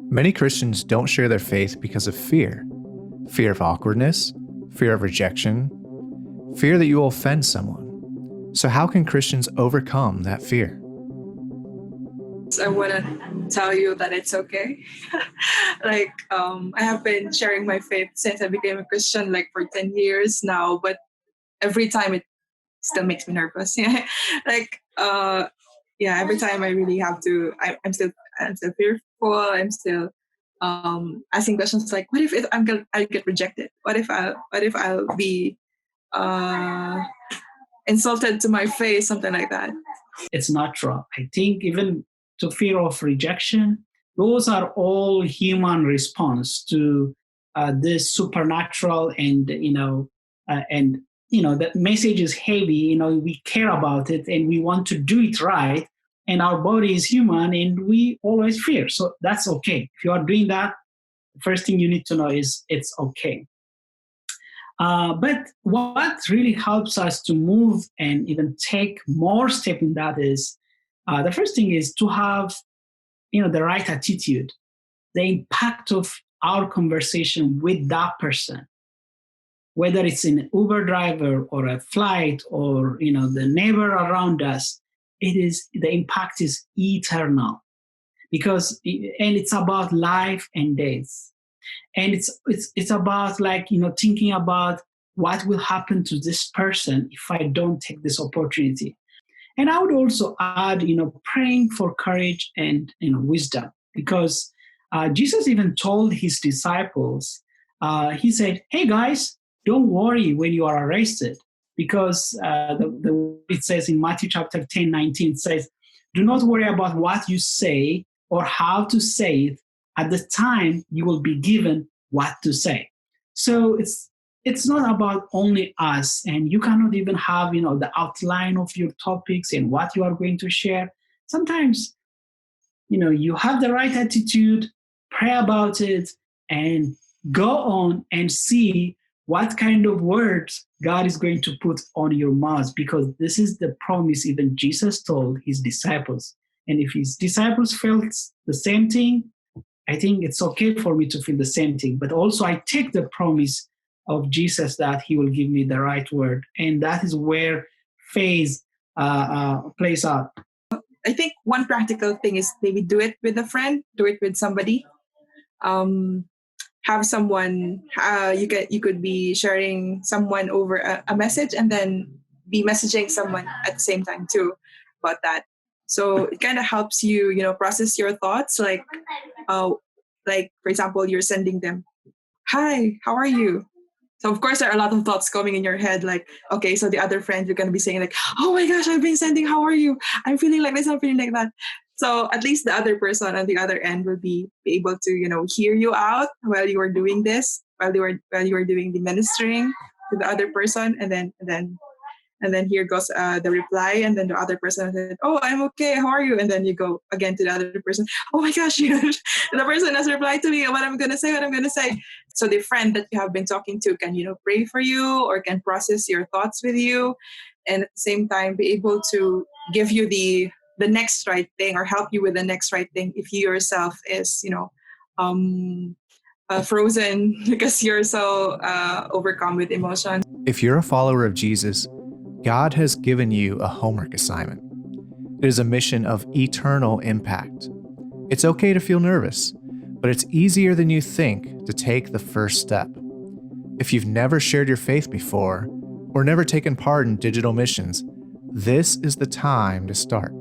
Many Christians don't share their faith because of fear. Fear of awkwardness, fear of rejection, fear that you will offend someone. So how can Christians overcome that fear? I want to tell you that it's okay. I have been sharing my faith since I became a Christian, like for 10 years now, but every time it still makes me nervous. Every time I really have to, I'm still fearful. I'm still asking questions like, what if I'll get rejected? What if I'll be insulted to my face, something like that. It's natural. I think even to fear of rejection, those are all human response to this supernatural the message is heavy. We care about it and we want to do it right. And our body is human and we always fear. So that's okay. If you are doing that, the first thing you need to know is it's okay. But what really helps us to move and even take more step in that is, the first thing is to have, the right attitude, the impact of our conversation with that person, whether it's an Uber driver or a flight or, the neighbor around us, the impact is eternal and it's about life and death. And it's about thinking about what will happen to this person if I don't take this opportunity. And I would also add, praying for courage and wisdom, because Jesus even told his disciples, he said, "Hey guys, don't worry when you are arrested," because it says in Matthew chapter 10:19, it says, "Do not worry about what you say or how to say it. At the time, you will be given what to say." So it's not about only us, and you cannot even have, the outline of your topics and what you are going to share. Sometimes, you have the right attitude, pray about it, and go on and see what kind of words God is going to put on your mouth, because this is the promise even Jesus told his disciples. And if his disciples felt the same thing, I think it's okay for me to feel the same thing. But also I take the promise of Jesus that he will give me the right word. And that is where faith plays out. I think one practical thing is maybe do it with a friend, do it with somebody. Have someone, you could be sharing someone over a message and then be messaging someone at the same time too about that. So it kind of helps you, process your thoughts. Like for example, you're sending them, "Hi, how are you?" So of course there are a lot of thoughts coming in your head. Like, okay, so the other friend, you're going to be saying like, "Oh my gosh, I've been sending, how are you? I'm feeling like this, I'm feeling like that." So at least the other person on the other end will be able to, hear you out while you are doing this, while you are doing the ministering to the other person, and then here goes the reply, and then the other person said, "Oh, I'm okay. How are you?" And then you go again to the other person. "Oh my gosh, the person has replied to me. What I'm gonna say. So the friend that you have been talking to can, pray for you or can process your thoughts with you, and at the same time be able to give you the next right thing or help you with the next right thing if you yourself is, frozen because you're so overcome with emotion. If you're a follower of Jesus, God has given you a homework assignment. It is a mission of eternal impact. It's okay to feel nervous, but it's easier than you think to take the first step. If you've never shared your faith before, or never taken part in digital missions, this is the time to start.